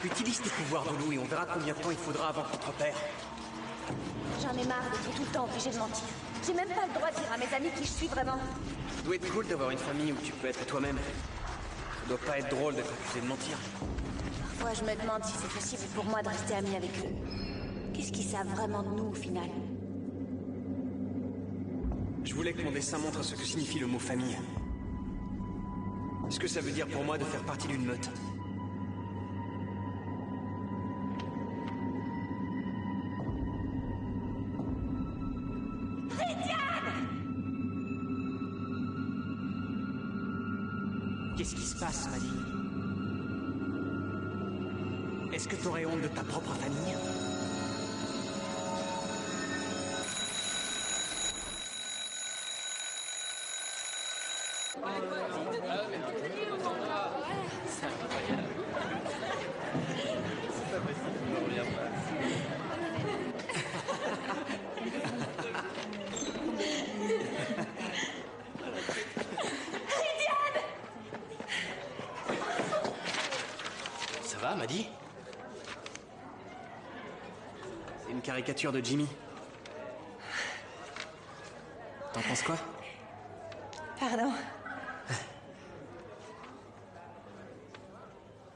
Utilise tes pouvoirs de loup et on verra combien de temps il faudra avant qu'on te repère. J'en ai marre d'être tout le temps obligée de mentir. J'ai même pas le droit de dire à mes amis qui je suis vraiment. Ça doit être cool d'avoir une famille où tu peux être toi-même. Ça doit pas être drôle d'être accusé de mentir. Parfois, je me demande si c'est possible pour moi de rester amie avec eux. Qu'est-ce qu'ils savent vraiment de nous, au final? Je voulais que mon dessin montre ce que signifie le mot famille. Ce que ça veut dire pour moi de faire partie d'une meute. Qu'est-ce qui se passe, Maddy? Est-ce que t'aurais honte de ta propre famille? Ça va, Maddy? C'est une caricature de Jimmy. T'en penses quoi? Pardon.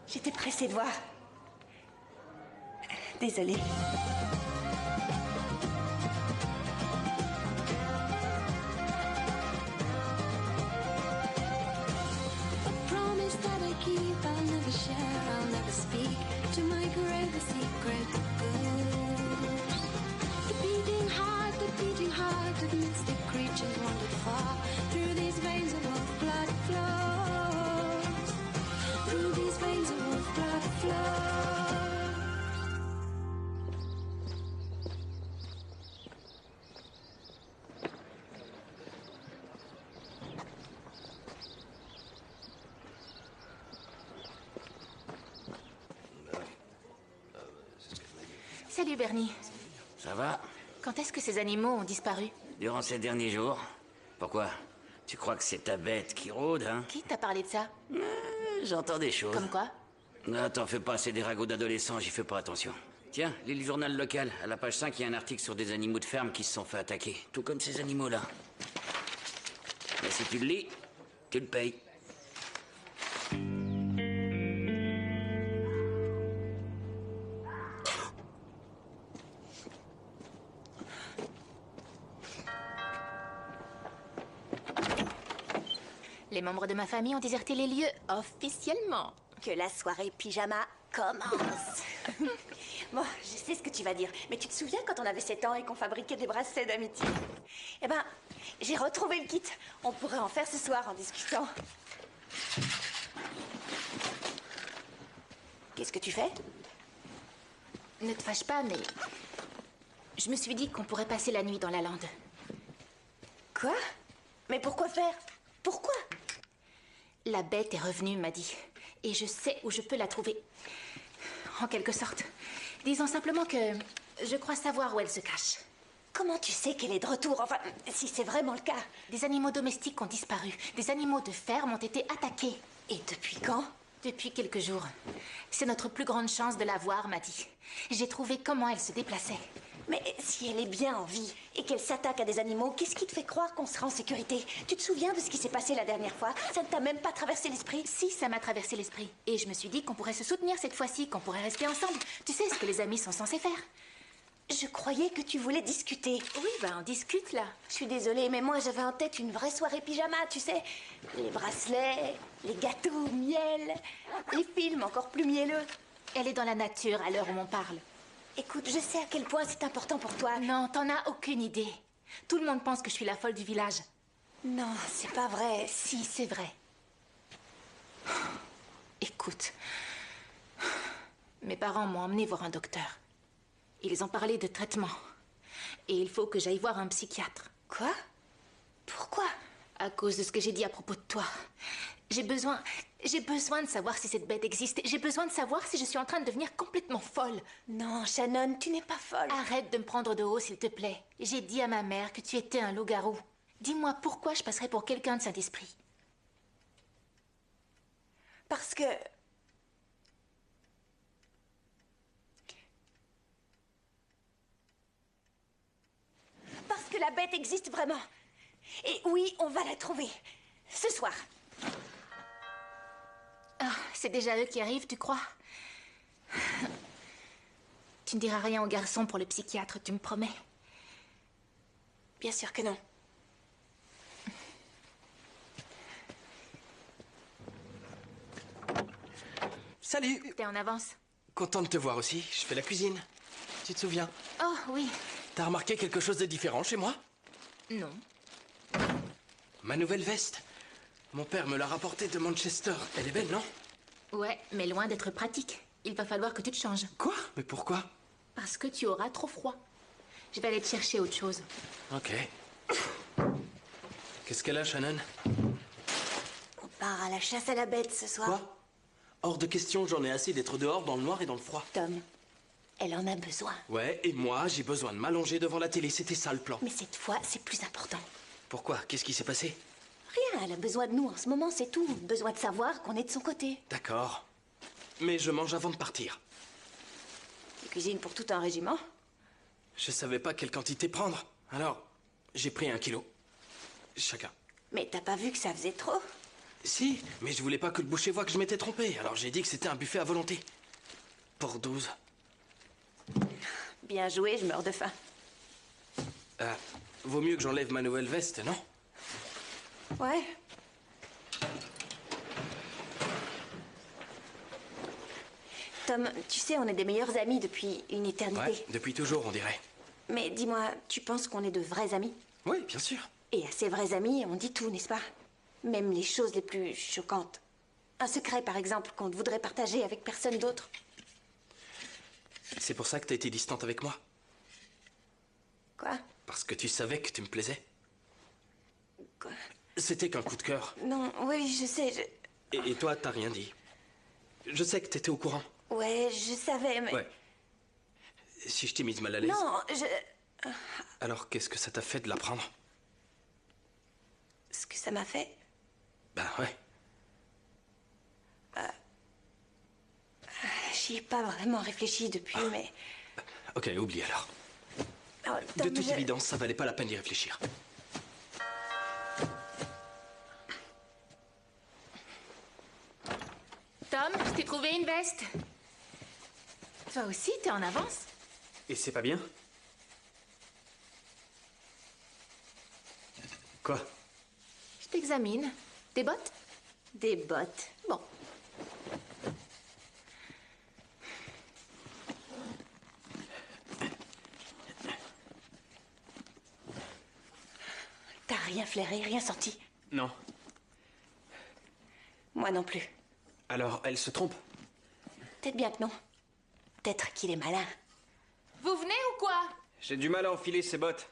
J'étais pressée de voir. Désolée. Promise that I keep, I'll never share, I'll never speak. To my grave, a secret goes. The beating heart of mystic creatures wandered far. Through these veins of wolf blood flows. Through these veins of wolf blood flows. Salut Bernie. Ça va? Quand est-ce que ces animaux ont disparu? Durant ces derniers jours. Pourquoi? Tu crois que c'est ta bête qui rôde, hein? Qui t'a parlé de ça? J'entends des choses. Comme quoi? Non, t'en fais pas, c'est des ragots d'adolescents, j'y fais pas attention. Tiens, lis le journal local. À la page 5, il y a un article sur des animaux de ferme qui se sont fait attaquer. Tout comme ces animaux-là. Mais si tu le lis, tu le payes. Les membres de ma famille ont déserté les lieux officiellement. Que la soirée pyjama commence. Bon, je sais ce que tu vas dire, mais tu te souviens quand on avait 7 ans et qu'on fabriquait des bracelets d'amitié? Eh ben, j'ai retrouvé le kit. On pourrait en faire ce soir en discutant. Qu'est-ce que tu fais? Ne te fâche pas, mais... Je me suis dit qu'on pourrait passer la nuit dans la lande. Quoi? Mais pourquoi faire? Pourquoi? La bête est revenue, m'a dit. Et je sais où je peux la trouver. En quelque sorte. Disons simplement que je crois savoir où elle se cache. Comment tu sais qu'elle est de retour? Enfin, si c'est vraiment le cas. Des animaux domestiques ont disparu. Des animaux de ferme ont été attaqués. Et depuis quand? Depuis quelques jours. C'est notre plus grande chance de la voir, m'a dit. J'ai trouvé comment elle se déplaçait. Mais si elle est bien en vie et qu'elle s'attaque à des animaux, qu'est-ce qui te fait croire qu'on sera en sécurité? Tu te souviens de ce qui s'est passé la dernière fois? Ça ne t'a même pas traversé l'esprit? Si, ça m'a traversé l'esprit. Et je me suis dit qu'on pourrait se soutenir cette fois-ci, qu'on pourrait rester ensemble. Tu sais ce que les amis sont censés faire. Je croyais que tu voulais discuter. Oui, ben on discute là. Je suis désolée, mais moi j'avais en tête une vraie soirée pyjama, tu sais. Les bracelets, les gâteaux au miel, les films encore plus mielleux. Elle est dans la nature à l'heure où on parle. Écoute, je sais à quel point c'est important pour toi. Non, t'en as aucune idée. Tout le monde pense que je suis la folle du village. Non, c'est pas vrai. Si, c'est vrai. Écoute, mes parents m'ont emmené voir un docteur. Ils ont parlé de traitement. Et il faut que j'aille voir un psychiatre. Quoi? Pourquoi? À cause de ce que j'ai dit à propos de toi. J'ai besoin de savoir si cette bête existe. J'ai besoin de savoir si je suis en train de devenir complètement folle. Non, Shannon, tu n'es pas folle. Arrête de me prendre de haut, s'il te plaît. J'ai dit à ma mère que tu étais un loup-garou. Dis-moi pourquoi je passerais pour quelqu'un de Saint-Esprit. Parce que... la bête existe vraiment. Et oui, on va la trouver. Ce soir. Ah, c'est déjà eux qui arrivent, tu crois? Tu ne diras rien aux garçons pour le psychiatre, tu me promets? Bien sûr que non. Salut! T'es en avance. Content de te voir aussi. Je fais la cuisine. Tu te souviens? Oh, oui. T'as remarqué quelque chose de différent chez moi? Non. Ma nouvelle veste. Mon père me l'a rapportée de Manchester. Elle est belle, non? Ouais, mais loin d'être pratique. Il va falloir que tu te changes. Quoi? Mais pourquoi? Parce que tu auras trop froid. Je vais aller te chercher autre chose. Ok. Qu'est-ce qu'elle a, Shannon? On part à la chasse à la bête ce soir. Quoi? Hors de question, j'en ai assez d'être dehors dans le noir et dans le froid. Tom, elle en a besoin. Ouais, et moi, j'ai besoin de m'allonger devant la télé. C'était ça le plan. Mais cette fois, c'est plus important. Pourquoi? Qu'est-ce qui s'est passé? Rien, elle a besoin de nous en ce moment, c'est tout. Besoin de savoir qu'on est de son côté. D'accord. Mais je mange avant de partir. Tu cuisines pour tout un régiment? Je savais pas quelle quantité prendre. Alors, j'ai pris 1 kilo. Chacun. Mais t'as pas vu que ça faisait trop? Si, mais je voulais pas que le boucher voie que je m'étais trompé. Alors j'ai dit que c'était un buffet à volonté. Pour 12. Bien joué, je meurs de faim. Vaut mieux que j'enlève ma nouvelle veste, non? Ouais. Tom, tu sais, on est des meilleurs amis depuis une éternité. Ouais, depuis toujours, on dirait. Mais dis-moi, tu penses qu'on est de vrais amis? Oui, bien sûr. Et à ces vrais amis, on dit tout, n'est-ce pas? Même les choses les plus choquantes. Un secret, par exemple, qu'on ne voudrait partager avec personne d'autre. C'est pour ça que t'as été distante avec moi. Quoi? Parce que tu savais que tu me plaisais. Quoi? C'était qu'un coup de cœur. Non, oui, je sais, Et toi, t'as rien dit. Je sais que t'étais au courant. Ouais, je savais, mais... Ouais. Si je t'ai mise mal à l'aise... Non, Alors qu'est-ce que ça t'a fait de l'apprendre? Ce que ça m'a fait... Ben ouais. J'y ai pas vraiment réfléchi depuis, mais... Ok, oublie alors. Oh, De Tom, toute évidence, ça valait pas la peine d'y réfléchir. Tom, je t'ai trouvé une veste. Toi aussi, t'es en avance. Et c'est pas bien? Quoi? Je t'examine. Tes bottes? Des bottes. Bon. T'as rien flairé, rien senti? Non. Moi non plus. Alors, elle se trompe? Peut-être bien que non. Peut-être qu'il est malin. Vous venez ou quoi? J'ai du mal à enfiler ses bottes.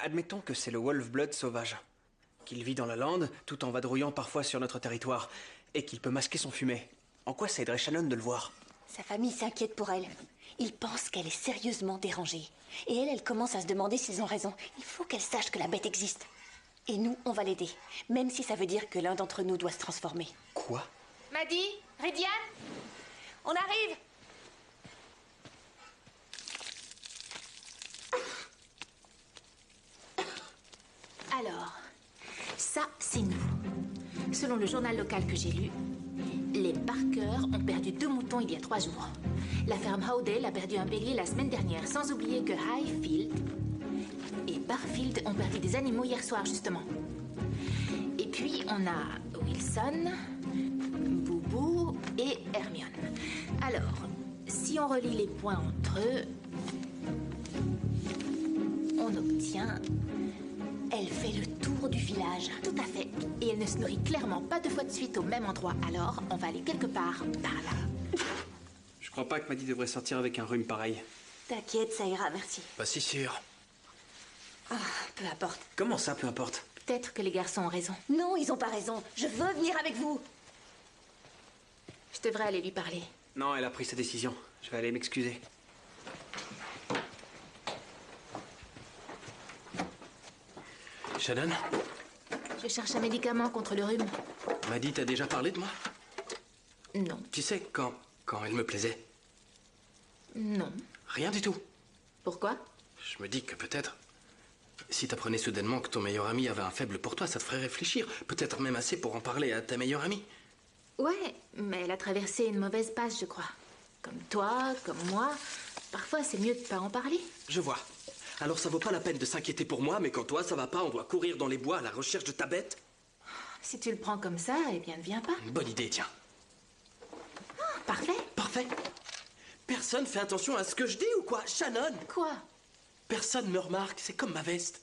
Admettons que c'est le Wolf-Blood sauvage. Qu'il vit dans la lande, tout en vadrouillant parfois sur notre territoire. Et qu'il peut masquer son fumet. En quoi ça aiderait Shannon de le voir? Sa famille s'inquiète pour elle. Ils pensent qu'elle est sérieusement dérangée. Et elle commence à se demander s'ils ont raison. Il faut qu'elle sache que la bête existe. Et nous, on va l'aider. Même si ça veut dire que l'un d'entre nous doit se transformer. Quoi? Maddy? Rédiane? On arrive! Alors, ça, c'est nous. Selon le journal local que j'ai lu, les Barker ont perdu 2 moutons il y a 3 jours. La ferme Howdale a perdu un bélier la semaine dernière, sans oublier que Highfield et Barfield ont perdu des animaux hier soir, justement. Et puis, on a Wilson, Boubou et Hermione. Alors, si on relie les points entre eux, on obtient... Elle fait le tour du village. Tout à fait. Et elle ne se nourrit clairement pas 2 fois de suite au même endroit. Alors, on va aller quelque part par là. Je crois pas que Maddy devrait sortir avec un rhume pareil. T'inquiète, ça ira, merci. Pas si sûr. Ah, peu importe. Comment ça, peu importe? Peut-être que les garçons ont raison. Non, ils ont pas raison. Je veux venir avec vous. Je devrais aller lui parler. Non, elle a pris sa décision. Je vais aller m'excuser. Shannon, Je cherche un médicament contre le rhume. Maddy t'a déjà parlé de moi? Non. Tu sais, quand elle me plaisait, Non. rien du tout. Pourquoi? Je me dis que peut-être Si t'apprenais soudainement que ton meilleur ami avait un faible pour toi, ça te ferait réfléchir. Peut-être même assez pour en parler à ta meilleure amie. Ouais, mais elle a traversé une mauvaise passe, je crois. Comme toi, comme moi. Parfois, c'est mieux de pas en parler. Je vois. Alors ça vaut pas la peine de s'inquiéter pour moi, mais quand toi ça va pas, on doit courir dans les bois à la recherche de ta bête. Si tu le prends comme ça, eh bien, ne viens pas. Une bonne idée, tiens. Parfait. Parfait. Personne fait attention à ce que je dis ou quoi? Shannon? Quoi? Personne me remarque, c'est comme ma veste.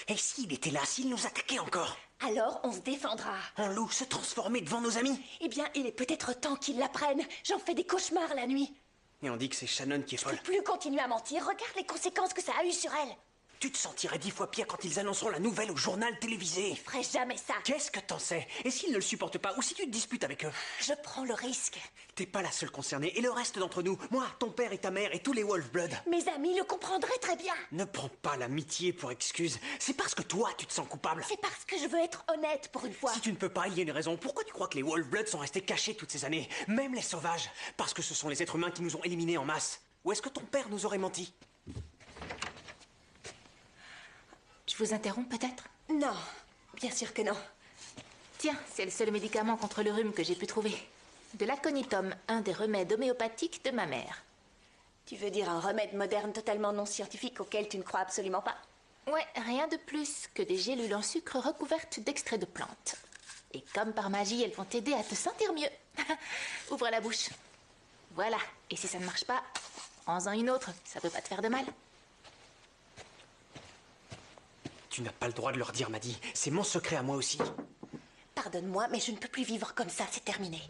Et s'il était là, s'il nous attaquait encore? Alors, on se défendra. En loup, se transformer devant nos amis? Eh bien, il est peut-être temps qu'ils l'apprennent. J'en fais des cauchemars la nuit. Et on dit que c'est Shannon qui est Je folle. peux plus continuer à mentir. Regarde les conséquences que ça a eu sur elle. Tu te sentirais 10 fois pire quand ils annonceront la nouvelle au journal télévisé. Je ferai jamais ça. Qu'est-ce que t'en sais? Et s'ils ne le supportent pas, ou si tu te disputes avec eux? Je prends le risque. T'es pas la seule concernée, et le reste d'entre nous, moi, ton père et ta mère et tous les Wolf-Blood. Mes amis le comprendraient très bien. Ne prends pas l'amitié pour excuse. C'est parce que toi, tu te sens coupable. C'est parce que je veux être honnête pour une fois. Si tu ne peux pas, il y a une raison. Pourquoi tu crois que les Wolf-Blood sont restés cachés toutes ces années? Même les sauvages. Parce que ce sont les êtres humains qui nous ont éliminés en masse. Ou est-ce que ton père nous aurait menti? Je vous interromps peut-être? Non, bien sûr que non. Tiens, c'est le seul médicament contre le rhume que j'ai pu trouver. De l'aconitum, un des remèdes homéopathiques de ma mère. Tu veux dire un remède moderne totalement non scientifique auquel tu ne crois absolument pas? Ouais, rien de plus que des gélules en sucre recouvertes d'extraits de plantes. Et comme par magie, elles vont t'aider à te sentir mieux. Ouvre la bouche. Voilà. Et si ça ne marche pas, prends-en une autre. Ça peut pas te faire de mal. Tu n'as pas le droit de leur dire, Maddy. C'est mon secret à moi aussi. Pardonne-moi, mais je ne peux plus vivre comme ça, c'est terminé.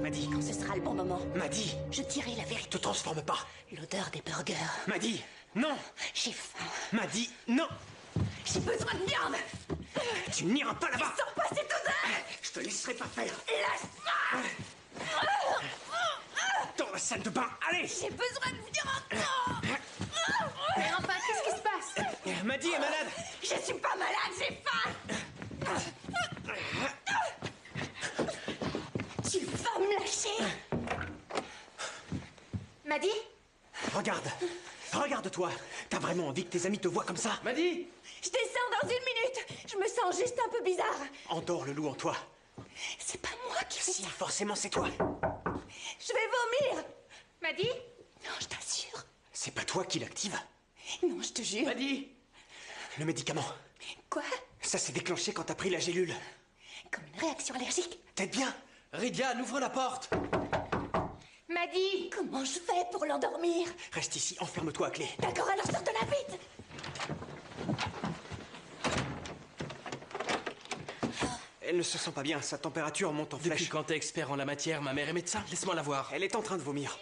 Maddy, Quand ce sera le bon moment, Maddy, je dirai la vérité. te transforme pas. L'odeur des burgers. Maddy, non. J'ai faim. Maddy, non. J'ai besoin de viande. Tu n'iras pas là-bas. Sors pas cette odeur. Je te laisserai pas faire. Lâche-moi. Dans la salle de bain, allez. J'ai besoin de viande. Mais enfin, qu'est-ce qui se passe? Maddy est malade. Je suis pas malade, j'ai faim. Tu vas me lâcher. Maddy? Regarde. Regarde-toi. T'as vraiment envie que tes amis te voient comme ça? Maddy! Je descends dans 1 minute. Je me sens juste un peu bizarre. Endors le loup en toi. C'est pas moi qui fais Si, ça. forcément, c'est toi. Je vais vomir. Maddy? Non, je t'assure. C'est pas toi qui l'active. Non, je te jure. Maddy! Le médicament. Quoi? Ça s'est déclenché quand t'as pris la gélule. Comme une réaction allergique? T'aides bien? Rydian, ouvre la porte! Maddy? Comment je fais pour l'endormir? Reste ici, enferme-toi à clé. D'accord, alors sors de la vite. Elle ne se sent pas bien, sa température monte en Depuis flèche. quand t'es expert en la matière, ma mère est médecin, laisse-moi la voir. Elle est en train de vomir.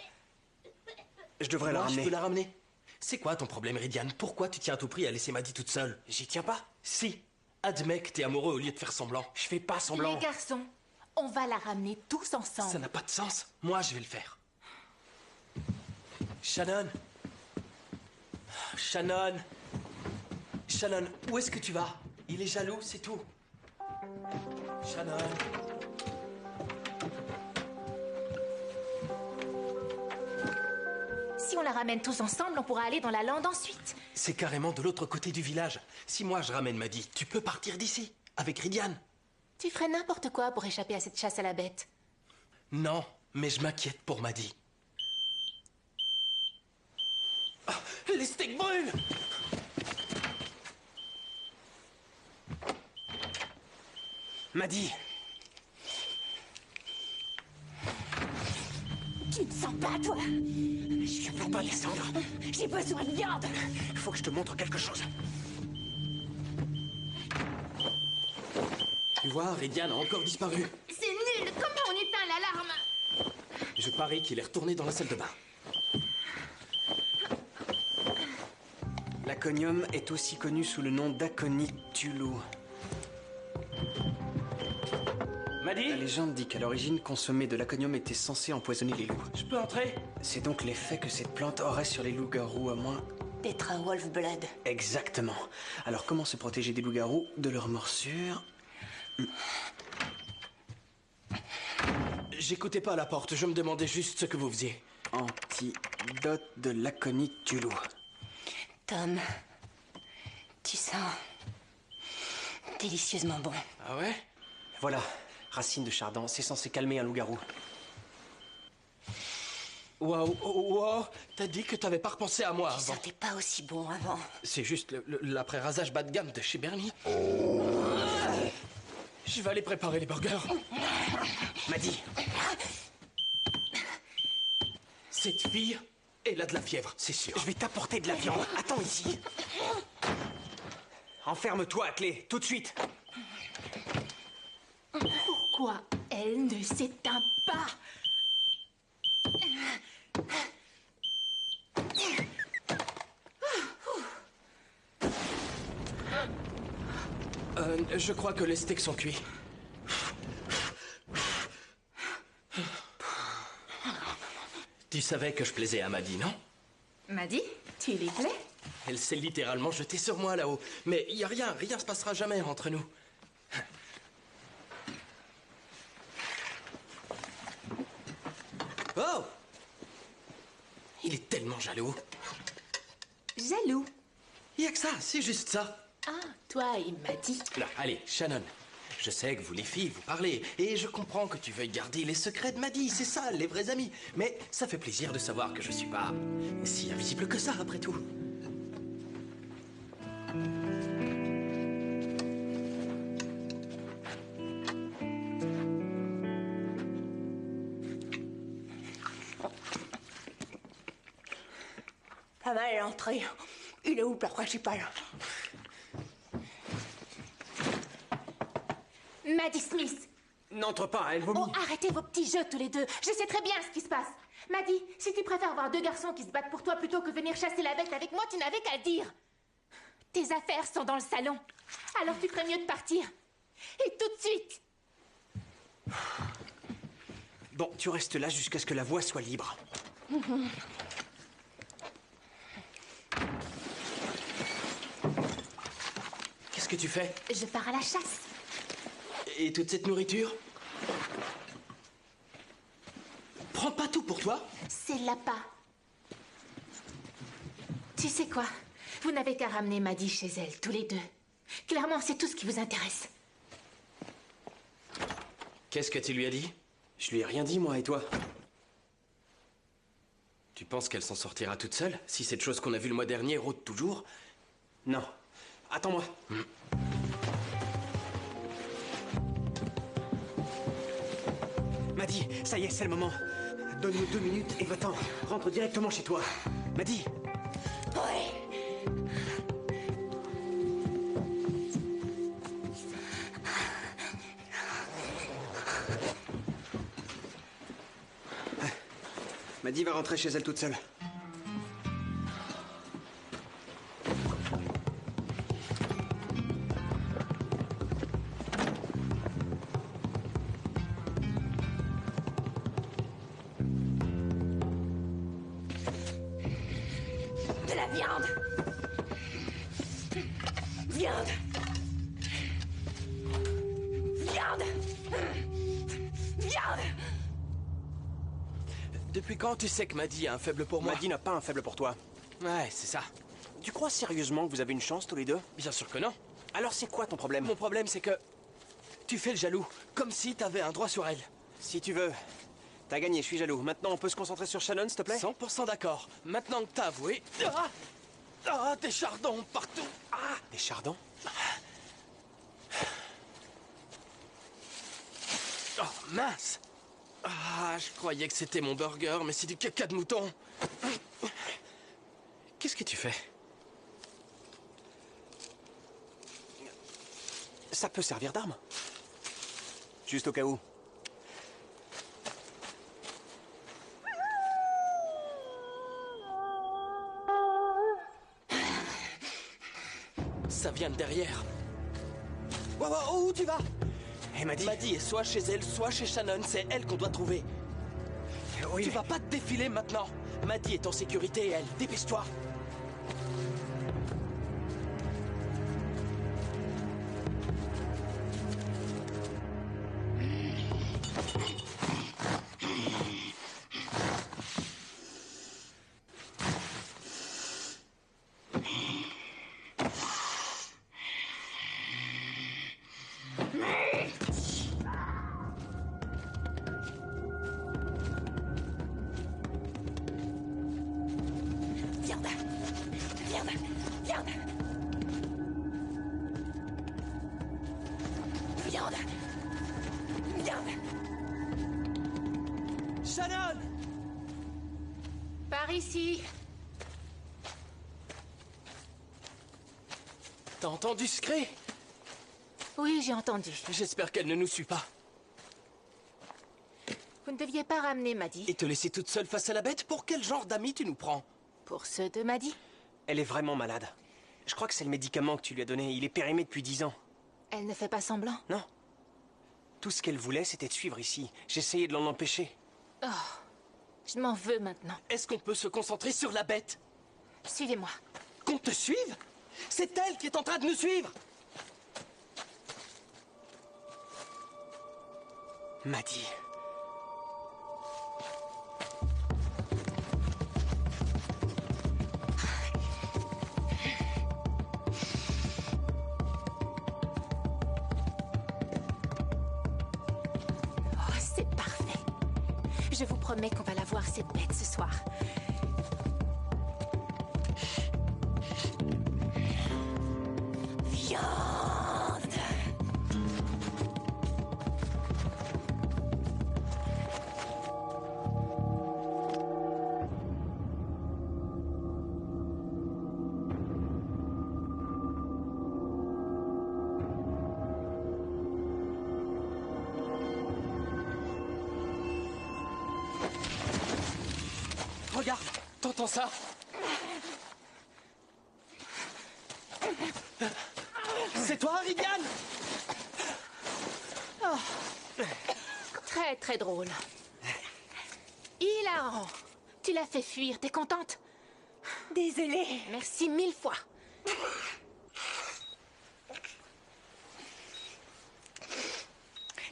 Je devrais la Moi, je ramener. peux la ramener. C'est quoi ton problème, Rydian? Pourquoi tu tiens à tout prix à laisser Maddy toute seule? J'y tiens pas. Si, admets que t'es amoureux au lieu de faire semblant. Je fais pas semblant. Les garçons, on va la ramener tous ensemble. Ça n'a pas de sens. Moi, je vais le faire. Shannon. Shannon. Shannon, où est-ce que tu vas? Il est jaloux, c'est tout. Shannon. Si on la ramène tous ensemble, on pourra aller dans la lande ensuite. C'est carrément de l'autre côté du village. Si moi je ramène Maddy, tu peux partir d'ici, avec Rydian. Tu ferais n'importe quoi pour échapper à cette chasse à la bête. Non, mais je m'inquiète pour Maddy. Ah, les steaks brûlent! Maddy, Tu ne sens pas, toi? je peux pas descendre. J'ai besoin de viande. Faut que je te montre quelque chose. Tu vois, Rydian a encore disparu. C'est nul. Comment on éteint l'alarme? Je parie qu'il est retourné dans la salle de bain. L'aconium est aussi connu sous le nom d'aconitulu. Maddy, La légende dit qu'à l'origine, consommer de l'aconium était censé empoisonner les loups. je peux entrer? C'est donc l'effet que cette plante aurait sur les loups-garous à moins... D'être un Wolf-Blood. Exactement. Alors comment se protéger des loups-garous, de leurs morsures? J'écoutais pas à la porte, je me demandais juste ce que vous faisiez. Anti Dot de l'aconite du loup. Tom, tu sens délicieusement bon. Ah ouais? Voilà, racine de chardon, c'est censé calmer un loup-garou. Waouh, wow, t'as dit que t'avais pas repensé à moi Tu avant. sentais pas aussi bon avant. C'est juste l'après-rasage bas de gamme de chez Bernie. Je vais aller préparer les burgers. Maddy, Cette fille, elle a de la fièvre, c'est sûr. je vais t'apporter de la viande. Attends ici. Enferme-toi à clé, tout de suite. Pourquoi elle ne s'éteint pas? Je crois que les steaks sont cuits. Tu savais que je plaisais à Maddy, non? Maddy, tu lui plais? Elle s'est littéralement jetée sur moi là-haut. Mais y a rien se passera jamais entre nous. Oh! Il est tellement jaloux. Jaloux. Y a que ça, c'est juste ça. Ah, toi et Maddy. Là, allez, Shannon. Je sais que vous les filles, vous parlez, et je comprends que tu veuilles garder les secrets de Maddy, c'est ça, les vrais amis. Mais ça fait plaisir de savoir que je suis pas si invisible que ça, après tout. Pas mal l'entrée. Il est où le plat principal? Maddy Smith. N'entre pas, elle vomit. Oh, arrêtez vos petits jeux tous les deux. Je sais très bien ce qui se passe. Maddy, si tu préfères voir deux garçons qui se battent pour toi plutôt que venir chasser la bête avec moi, tu n'avais qu'à le dire. Tes affaires sont dans le salon. Alors tu ferais mieux de partir. Et tout de suite. Bon, tu restes là jusqu'à ce que la voie soit libre. Qu'est-ce que tu fais? Je pars à la chasse. Et toute cette nourriture? Prends pas tout pour toi. C'est l'appât. Tu sais quoi? Vous n'avez qu'à ramener Maddy chez elle, tous les deux. Clairement, c'est tout ce qui vous intéresse. Qu'est-ce que tu lui as dit? Je lui ai rien dit, moi, et toi? Tu penses qu'elle s'en sortira toute seule, si cette chose qu'on a vue le mois dernier rôde toujours? Non. Attends-moi. Maddy, ça y est, c'est le moment. Donne-nous 2 minutes et va-t'en. Rentre directement chez toi. Maddy, Oui. Maddy va rentrer chez elle toute seule. De la viande. Viande. Viande. Viande. Depuis quand tu sais que Maddy a un faible pour moi? Maddy n'a pas un faible pour toi. Ouais, c'est ça. Tu crois sérieusement que vous avez une chance tous les deux? Bien sûr que non. Alors c'est quoi ton problème? Mon problème, c'est que tu fais le jaloux, comme si t'avais un droit sur elle. Si tu veux. T'as gagné, je suis jaloux. Maintenant, on peut se concentrer sur Shannon, s'il te plaît? 100% d'accord. Maintenant que t'as avoué... Ah, des chardons partout. Ah. Des chardons? Oh, mince. Ah, je croyais que c'était mon burger, mais c'est du caca de mouton. Qu'est-ce que tu fais? Ça peut servir d'arme. Juste au cas où. Ça vient de derrière. Wow, où tu vas? Et Maddy? Maddy est soit chez elle, soit chez Shannon. C'est elle qu'on doit trouver. Oui, Tu mais- vas pas te défiler maintenant. Maddy est en sécurité et elle. Dépêche-toi. Viande. Viande. Viande. Viande. Viande. Shannon! Par ici. T'as entendu ce cri? Oui, j'ai entendu. J'espère qu'elle ne nous suit pas. Vous ne deviez pas ramener Maddie. Et te laisser toute seule face à la bête? Pour quel genre d'ami tu nous prends? Pour ceux de Maddie. Elle est vraiment malade. Je crois que c'est le médicament que tu lui as donné. Il est périmé depuis 10 ans. Elle ne fait pas semblant. Non. Tout ce qu'elle voulait, c'était de suivre ici. J'essayais de l'en empêcher. Je m'en veux maintenant. Est-ce qu'on peut se concentrer sur la bête? Suivez-moi. Qu'on te suive? C'est elle qui est en train de nous suivre! Maddie. Oh, c'est parfait. Je vous promets qu'on va la voir, cette bête, ce soir. Viande. Regarde, t'entends ça? C'est toi, Ridian? Très, très drôle. Hilarant. Tu l'as fait fuir, t'es contente? Désolée. Merci 1000 fois.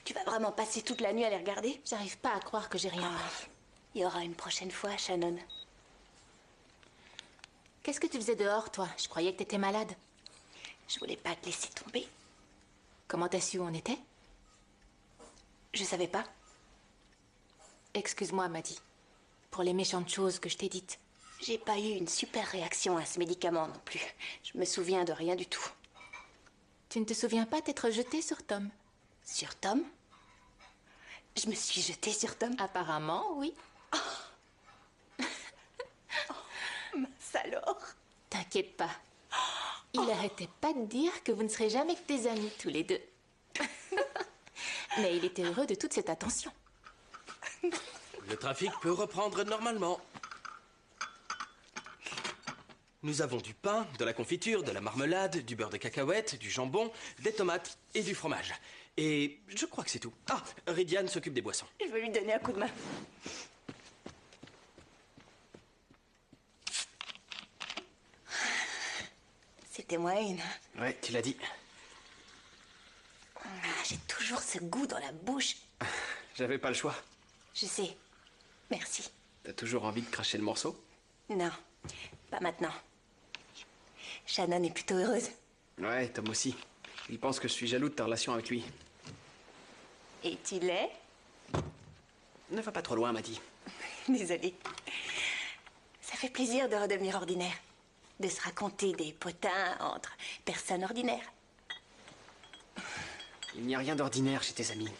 Tu vas vraiment passer toute la nuit à les regarder? J'arrive pas à croire que j'ai rien pris. Il y aura une prochaine fois, Shannon. Qu'est-ce que tu faisais dehors, toi? Je croyais que t'étais malade. Je voulais pas te laisser tomber. Comment t'as su où on était? Je savais pas. Excuse-moi, Maddie. Pour les méchantes choses que je t'ai dites. J'ai pas eu une super réaction à ce médicament non plus. Je me souviens de rien du tout. Tu ne te souviens pas t'être jetée sur Tom? Sur Tom? Je me suis jetée sur Tom? Apparemment, oui. Mince alors. T'inquiète pas. Il arrêtait pas de dire que vous ne serez jamais que des amis tous les deux. Mais il était heureux de toute cette attention. Le trafic peut reprendre normalement. Nous avons du pain, de la confiture, de la marmelade, du beurre de cacahuète, du jambon, des tomates et du fromage. Et je crois que c'est tout. Ah, Ridian s'occupe des boissons. Je veux lui donner un coup de main. C'était moi une. Ouais, tu l'as dit. J'ai toujours ce goût dans la bouche. J'avais pas le choix. Je sais. Merci. T'as toujours envie de cracher le morceau? Non, pas maintenant. Shannon est plutôt heureuse. Ouais, Tom aussi. Il pense que je suis jaloux de ta relation avec lui. Et tu l'es? Ne va pas trop loin, Maddie. Désolée. Ça fait plaisir de redevenir ordinaire. De se raconter des potins entre personnes ordinaires. Il n'y a rien d'ordinaire chez tes amis.